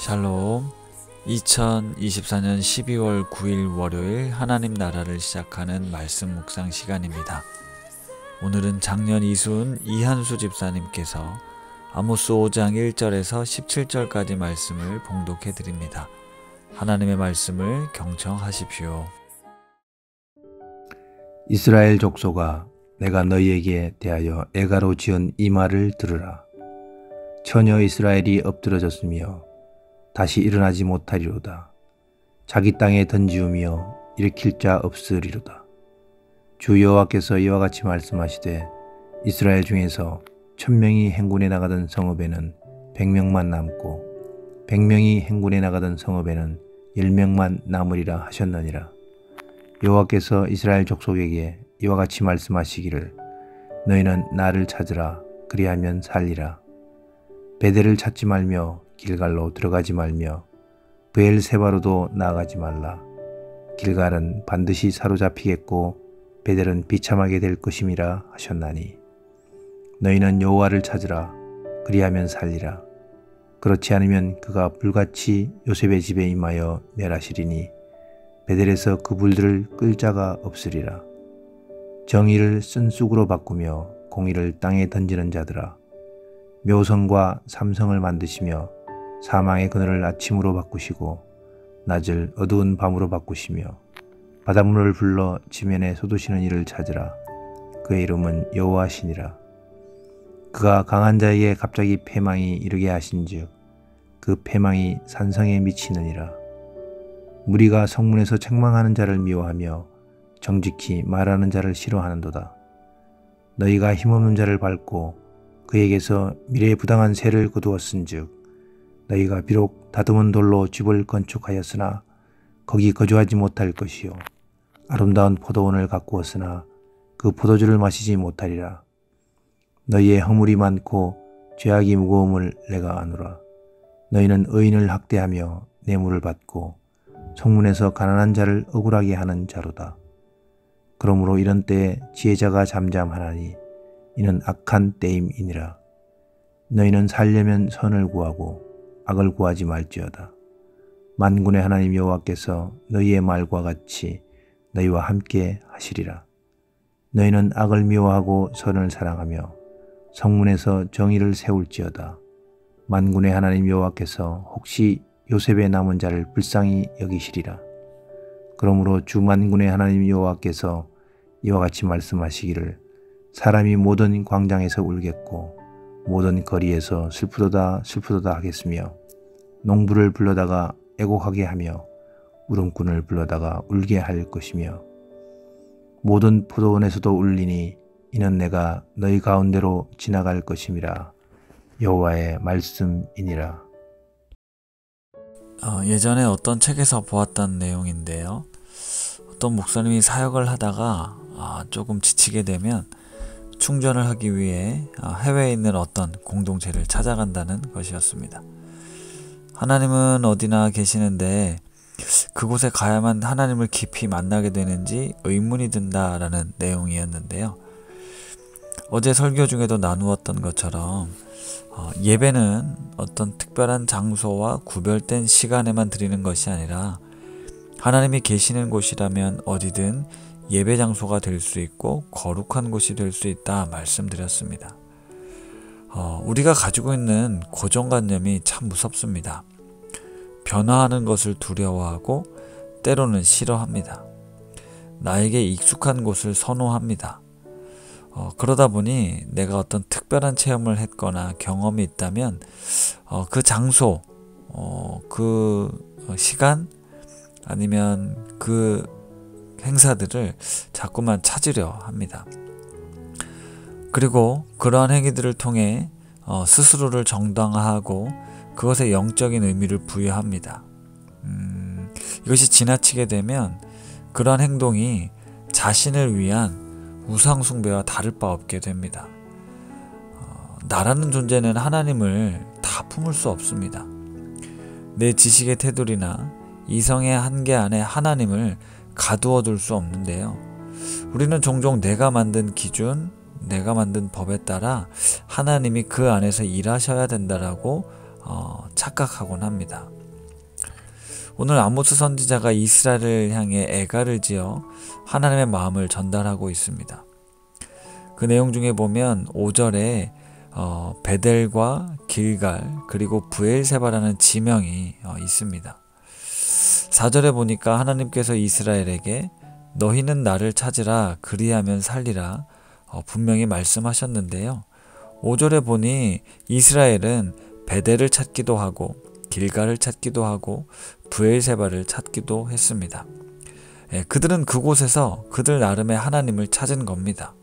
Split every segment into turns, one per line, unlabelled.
샬롬. 2024년 12월 9일 월요일 하나님 나라를 시작하는 말씀 묵상 시간입니다. 오늘은 작년 이순 이한수 집사님께서 아모스 5장 1절에서 17절까지 말씀을 봉독해 드립니다. 하나님의 말씀을 경청하십시오.
이스라엘 족속아, 내가 너희에게 대하여 애가로 지은 이 말을 들으라. 처녀 이스라엘이 엎드러졌으며 다시 일어나지 못하리로다. 자기 땅에 던지우며 일으킬 자 없으리로다. 주 여호와께서 이와 같이 말씀하시되, 이스라엘 중에서 1000명이 행군에 나가던 성읍에는 100명만 남고 100명이 행군에 나가던 성읍에는 10명만 남으리라 하셨느니라. 여호와께서 이스라엘 족속에게 이와 같이 말씀하시기를, 너희는 나를 찾으라. 그리하면 살리라. 베델을 찾지 말며 길갈로 들어가지 말며 브엘세바로도 나아가지 말라. 길갈은 반드시 사로잡히겠고 베델은 비참하게 될 것임이라 하셨나니, 너희는 여호와를 찾으라. 그리하면 살리라. 그렇지 않으면 그가 불같이 요셉의 집에 임하여 멸하시리니 베델에서 그 불들을 끌 자가 없으리라. 정의를 쓴쑥으로 바꾸며 공의를 땅에 던지는 자들아, 묘성과 삼성을 만드시며 사망의 그늘을 아침으로 바꾸시고 낮을 어두운 밤으로 바꾸시며 바닷물을 불러 지면에 쏟으시는 이를 찾으라. 그의 이름은 여호와시니라. 그가 강한 자에게 갑자기 패망이 이르게 하신즉 그 패망이 산성에 미치느니라. 무리가 성문에서 책망하는 자를 미워하며 정직히 말하는 자를 싫어하는도다. 너희가 힘없는 자를 밟고 그에게서 미래에 부당한 세를 거두었은즉 너희가 비록 다듬은 돌로 집을 건축하였으나 거기 거주하지 못할 것이요 아름다운 포도원을 가꾸었으나 그 포도주를 마시지 못하리라. 너희의 허물이 많고 죄악이 무거움을 내가 아노라. 너희는 의인을 학대하며 뇌물을 받고 성문에서 가난한 자를 억울하게 하는 자로다. 그러므로 이런 때에 지혜자가 잠잠하나니 이는 악한 때임이니라. 너희는 살려면 선을 구하고 악을 구하지 말지어다. 만군의 하나님 여호와께서 너희의 말과 같이 너희와 함께 하시리라. 너희는 악을 미워하고 선을 사랑하며 성문에서 정의를 세울지어다. 만군의 하나님 여호와께서 혹시 요셉의 남은 자를 불쌍히 여기시리라. 그러므로 주 만군의 하나님 여호와께서 이와 같이 말씀하시기를, 사람이 모든 광장에서 울겠고 모든 거리에서 슬프도다 슬프도다 하겠으며 농부를 불러다가 애곡하게 하며 울음꾼을 불러다가 울게 할 것이며 모든 포도원에서도 울리니 이는 내가 너희 가운데로 지나갈 것임이라. 여호와의 말씀이니라.
예전에 어떤 책에서 보았던 내용인데요. 어떤 목사님이 사역을 하다가 조금 지치게 되면 충전을 하기 위해 해외에 있는 어떤 공동체를 찾아간다는 것이었습니다. 하나님은 어디나 계시는데 그곳에 가야만 하나님을 깊이 만나게 되는지 의문이 든다라는 내용이었는데요. 어제 설교 중에도 나누었던 것처럼 예배는 어떤 특별한 장소와 구별된 시간에만 드리는 것이 아니라 하나님이 계시는 곳이라면 어디든 예배 장소가 될 수 있고 거룩한 곳이 될 수 있다 말씀드렸습니다. 우리가 가지고 있는 고정관념이 참 무섭습니다. 변화하는 것을 두려워하고 때로는 싫어합니다. 나에게 익숙한 곳을 선호합니다. 그러다 보니 내가 어떤 특별한 체험을 했거나 경험이 있다면 그 장소, 그 시간 아니면 그 행사들을 자꾸만 찾으려 합니다. 그리고 그러한 행위들을 통해 스스로를 정당화하고 그것에 영적인 의미를 부여합니다. 이것이 지나치게 되면 그러한 행동이 자신을 위한 우상숭배와 다를 바 없게 됩니다. 나라는 존재는 하나님을 다 품을 수 없습니다. 내 지식의 테두리나 이성의 한계 안에 하나님을 가두어 둘 수 없는데요. 우리는 종종 내가 만든 기준, 내가 만든 법에 따라 하나님이 그 안에서 일하셔야 된다라고 착각하곤 합니다. 오늘 아모스 선지자가 이스라엘을 향해 애가를 지어 하나님의 마음을 전달하고 있습니다. 그 내용 중에 보면 5절에 베델과 길갈 그리고 브엘세바라는 지명이 있습니다. 4절에 보니까 하나님께서 이스라엘에게 너희는 나를 찾으라 그리하면 살리라 분명히 말씀하셨는데요. 5절에 보니 이스라엘은 베델을 찾기도 하고 길갈을 찾기도 하고 브엘세바를 찾기도 했습니다. 그들은 그곳에서 그들 나름의 하나님을 찾은 겁니다.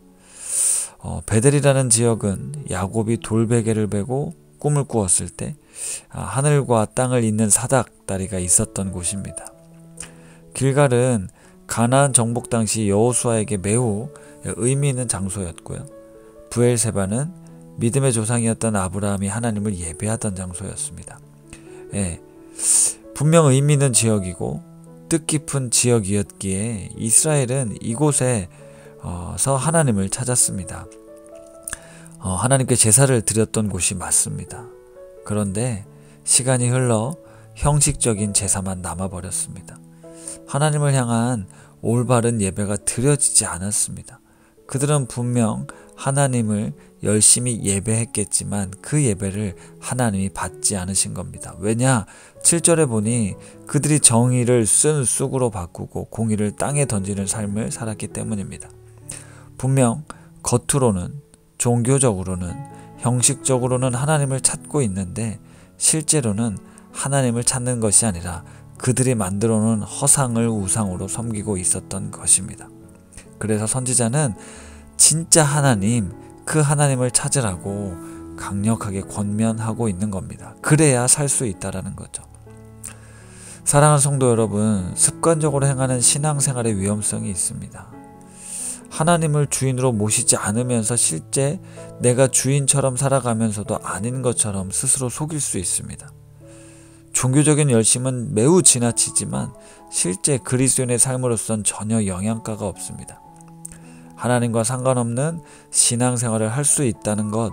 베델이라는 지역은 야곱이 돌베개를 베고 꿈을 꾸었을 때 하늘과 땅을 잇는 사닥다리가 있었던 곳입니다. 길갈은 가나안 정복 당시 여호수아에게 매우 의미 있는 장소였고요. 브엘세바는 믿음의 조상이었던 아브라함이 하나님을 예배하던 장소였습니다. 분명 의미 있는 지역이고 뜻깊은 지역이었기에 이스라엘은 이곳에서 하나님을 찾았습니다. 하나님께 제사를 드렸던 곳이 맞습니다. 그런데 시간이 흘러 형식적인 제사만 남아버렸습니다. 하나님을 향한 올바른 예배가 드려지지 않았습니다. 그들은 분명 하나님을 열심히 예배했겠지만 그 예배를 하나님이 받지 않으신 겁니다. 왜냐? 7절에 보니 그들이 정의를 쓴 쑥으로 바꾸고 공의를 땅에 던지는 삶을 살았기 때문입니다. 분명 겉으로는 종교적으로는 형식적으로는 하나님을 찾고 있는데 실제로는 하나님을 찾는 것이 아니라 그들이 만들어 놓은 허상을 우상으로 섬기고 있었던 것입니다. 그래서 선지자는 진짜 하나님, 그 하나님을 찾으라고 강력하게 권면하고 있는 겁니다. 그래야 살 수 있다라는 거죠. 사랑하는 성도 여러분, 습관적으로 행하는 신앙생활의 위험성이 있습니다. 하나님을 주인으로 모시지 않으면서 실제 내가 주인처럼 살아가면서도 아닌 것처럼 스스로 속일 수 있습니다. 종교적인 열심은 매우 지나치지만 실제 그리스도인의 삶으로선 전혀 영향가가 없습니다. 하나님과 상관없는 신앙생활을 할 수 있다는 것,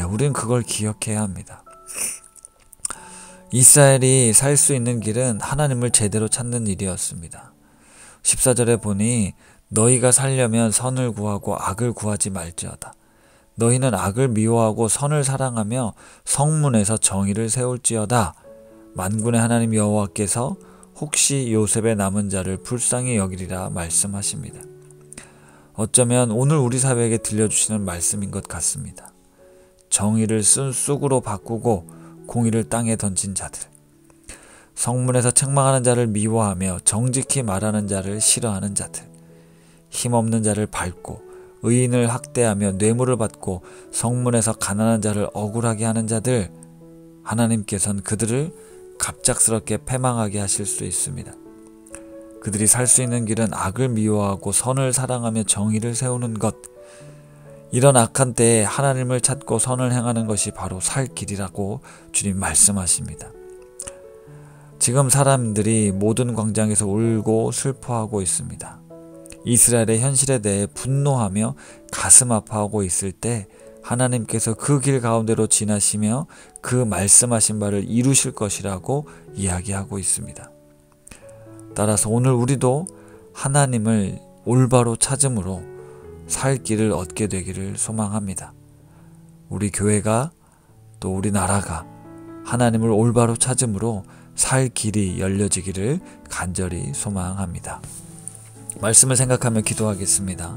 우린 그걸 기억해야 합니다. 이스라엘이 살 수 있는 길은 하나님을 제대로 찾는 일이었습니다. 14절에 보니 너희가 살려면 선을 구하고 악을 구하지 말지어다. 너희는 악을 미워하고 선을 사랑하며 성문에서 정의를 세울지어다. 만군의 하나님 여호와께서 혹시 요셉의 남은 자를 불쌍히 여기리라 말씀하십니다. 어쩌면 오늘 우리 사회에게 들려주시는 말씀인 것 같습니다. 정의를 쓴 쑥으로 바꾸고 공의를 땅에 던진 자들, 성문에서 책망하는 자를 미워하며 정직히 말하는 자를 싫어하는 자들, 힘없는 자를 밟고 의인을 학대하며 뇌물을 받고 성문에서 가난한 자를 억울하게 하는 자들, 하나님께서는 그들을 갑작스럽게 패망하게 하실 수 있습니다. 그들이 살 수 있는 길은 악을 미워하고 선을 사랑하며 정의를 세우는 것. 이런 악한 때에 하나님을 찾고 선을 행하는 것이 바로 살 길이라고 주님 말씀하십니다. 지금 사람들이 모든 광장에서 울고 슬퍼하고 있습니다. 이스라엘의 현실에 대해 분노하며 가슴 아파하고 있을 때 하나님께서 그 길 가운데로 지나시며 그 말씀하신 바를 이루실 것이라고 이야기하고 있습니다. 따라서 오늘 우리도 하나님을 올바로 찾음으로 살 길을 얻게 되기를 소망합니다. 우리 교회가 또 우리 나라가 하나님을 올바로 찾음으로 살 길이 열려지기를 간절히 소망합니다. 말씀을 생각하며 기도하겠습니다.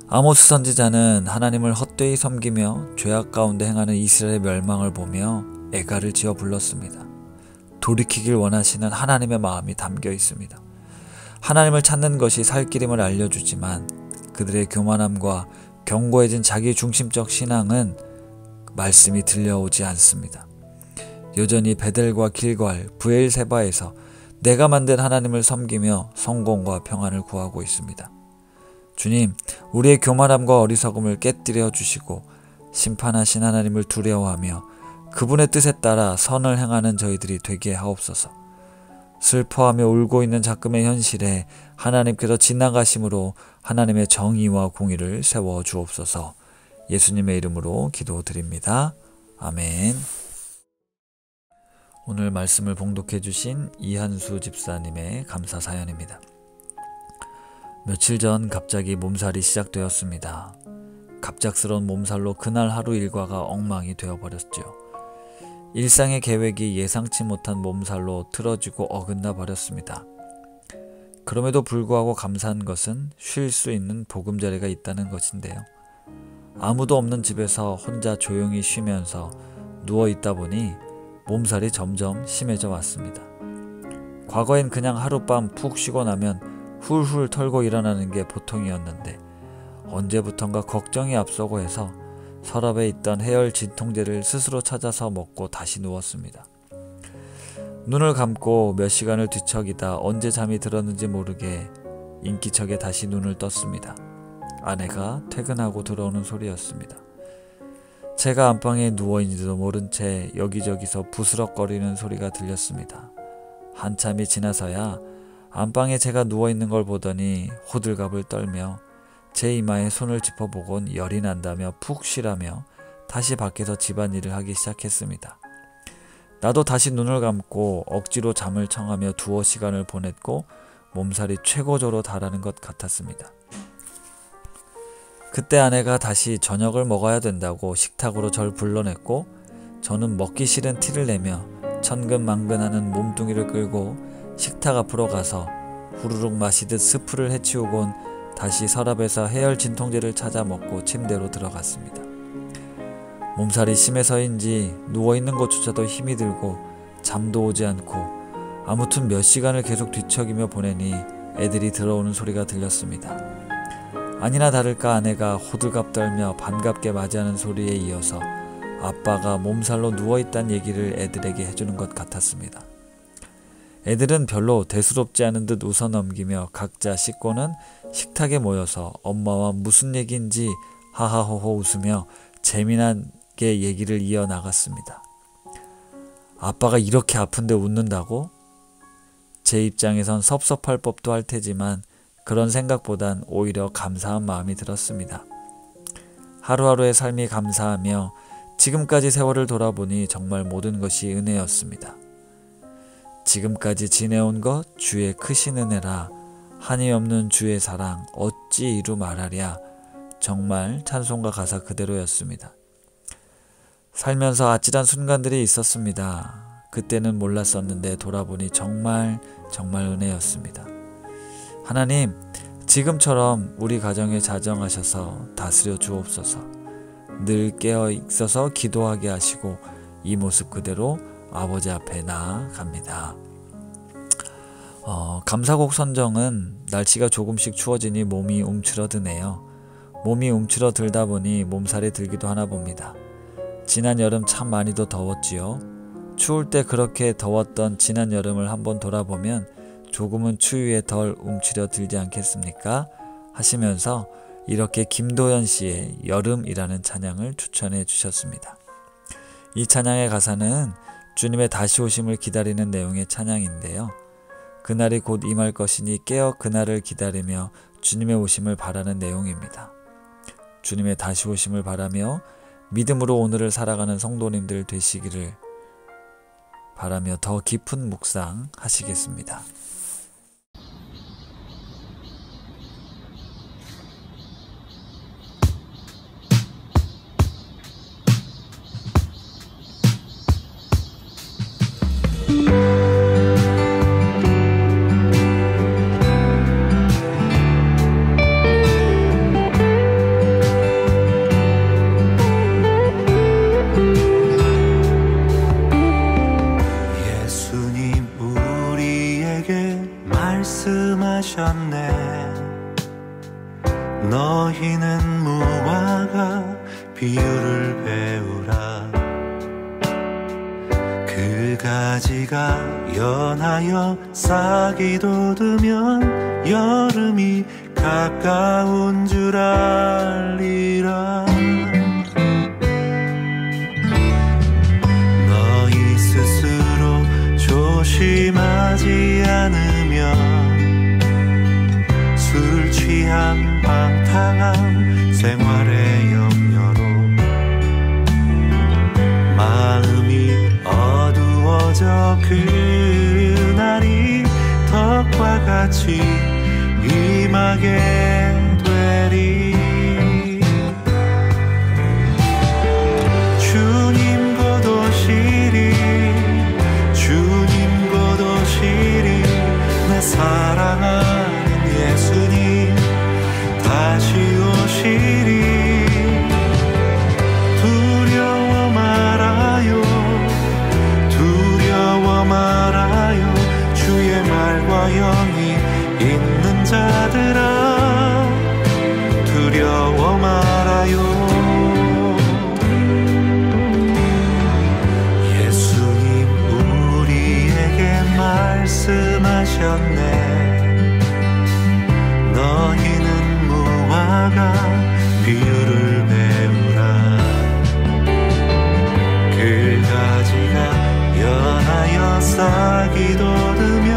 아모스 선지자는 하나님을 헛되이 섬기며 죄악 가운데 행하는 이스라엘의 멸망을 보며 애가를 지어 불렀습니다. 돌이키길 원하시는 하나님의 마음이 담겨 있습니다. 하나님을 찾는 것이 살 길임을 알려주지만 그들의 교만함과 견고해진 자기 중심적 신앙은 말씀이 들려오지 않습니다. 여전히 베델과 길갈, 브엘세바에서 내가 만든 하나님을 섬기며 성공과 평안을 구하고 있습니다. 주님, 우리의 교만함과 어리석음을 깨뜨려 주시고 심판하신 하나님을 두려워하며 그분의 뜻에 따라 선을 행하는 저희들이 되게 하옵소서. 슬퍼하며 울고 있는 작금의 현실에 하나님께서 지나가심으로 하나님의 정의와 공의를 세워 주옵소서. 예수님의 이름으로 기도드립니다. 아멘. 오늘 말씀을 봉독해 주신 이한수 집사님의 감사 사연입니다. 며칠 전 갑자기 몸살이 시작되었습니다. 갑작스러운 몸살로 그날 하루 일과가 엉망이 되어버렸죠. 일상의 계획이 예상치 못한 몸살로 틀어지고 어긋나 버렸습니다. 그럼에도 불구하고 감사한 것은 쉴 수 있는 보금자리가 있다는 것인데요. 아무도 없는 집에서 혼자 조용히 쉬면서 누워있다 보니 몸살이 점점 심해져 왔습니다. 과거엔 그냥 하룻밤 푹 쉬고 나면 훌훌 털고 일어나는 게 보통이었는데 언제부턴가 걱정이 앞서고 해서 서랍에 있던 해열 진통제를 스스로 찾아서 먹고 다시 누웠습니다. 눈을 감고 몇 시간을 뒤척이다 언제 잠이 들었는지 모르게 인기척에 다시 눈을 떴습니다. 아내가 퇴근하고 들어오는 소리였습니다. 제가 안방에 누워있는지도 모른 채 여기저기서 부스럭거리는 소리가 들렸습니다. 한참이 지나서야 안방에 제가 누워있는 걸 보더니 호들갑을 떨며 제 이마에 손을 짚어보곤 열이 난다며 푹 쉬라며 다시 밖에서 집안일을 하기 시작했습니다. 나도 다시 눈을 감고 억지로 잠을 청하며 두어 시간을 보냈고 몸살이 최고조로 달하는 것 같았습니다. 그때 아내가 다시 저녁을 먹어야 된다고 식탁으로 절 불러냈고 저는 먹기 싫은 티를 내며 천근만근하는 몸뚱이를 끌고 식탁 앞으로 가서 후루룩 마시듯 스프를 해치우곤 다시 서랍에서 해열 진통제를 찾아 먹고 침대로 들어갔습니다. 몸살이 심해서인지 누워있는 것조차도 힘이 들고 잠도 오지 않고 아무튼 몇 시간을 계속 뒤척이며 보내니 애들이 들어오는 소리가 들렸습니다. 아니나 다를까 아내가 호들갑 떨며 반갑게 맞이하는 소리에 이어서 아빠가 몸살로 누워있다는 얘기를 애들에게 해주는 것 같았습니다. 애들은 별로 대수롭지 않은 듯 웃어넘기며 각자 씻고는 식탁에 모여서 엄마와 무슨 얘기인지 하하호호 웃으며 재미나게 얘기를 이어나갔습니다. 아빠가 이렇게 아픈데 웃는다고? 제 입장에선 섭섭할 법도 할 테지만 그런 생각보단 오히려 감사한 마음이 들었습니다. 하루하루의 삶이 감사하며 지금까지 세월을 돌아보니 정말 모든 것이 은혜였습니다. 지금까지 지내온 것 주의 크신 은혜라 한이 없는 주의 사랑 어찌 이루 말하랴. 정말 찬송가 가사 그대로였습니다. 살면서 아찔한 순간들이 있었습니다. 그때는 몰랐었는데 돌아보니 정말 은혜였습니다. 하나님, 지금처럼 우리 가정에 자정하셔서 다스려 주옵소서. 늘 깨어 있어서 기도하게 하시고 이 모습 그대로 아버지 앞에 나아갑니다. 감사곡 선정은 날씨가 조금씩 추워지니 몸이 움츠러드네요. 몸이 움츠러들다 보니 몸살이 들기도 하나 봅니다. 지난 여름 참 많이도 더웠지요. 추울 때 그렇게 더웠던 지난 여름을 한번 돌아보면 조금은 추위에 덜 움츠려들지 않겠습니까? 하시면서 이렇게 김도연 씨의 여름이라는 찬양을 추천해 주셨습니다. 이 찬양의 가사는 주님의 다시 오심을 기다리는 내용의 찬양인데요. 그날이 곧 임할 것이니 깨어 그날을 기다리며 주님의 오심을 바라는 내용입니다. 주님의 다시 오심을 바라며 믿음으로 오늘을 살아가는 성도님들 되시기를 바라며 더 깊은 묵상 하시겠습니다.
말씀하셨네. 너희는 무화과 비유를 배우라. 그 가지가 연하여 싹이 돋으면 여름이 가까운 줄 알리라. 너희 스스로 조심하지 않으면 술 취함 방탕함 생활의 염려로 마음이 어두워져 그저 그날이 덕과 같이 임하게 되리. 주님 곧 오시리, 주님 곧 오시리. 내 사랑하는 예수님 다시 오시리. 두려워 말아요, 두려워 말아요. 주의 말과 영이 있는 자들아, 두려워 말아요. 예수님 우리에게 말씀하셨네. 너희는 무화과 비유를 배우라. 그 가지가 연하여 싹이 돋으면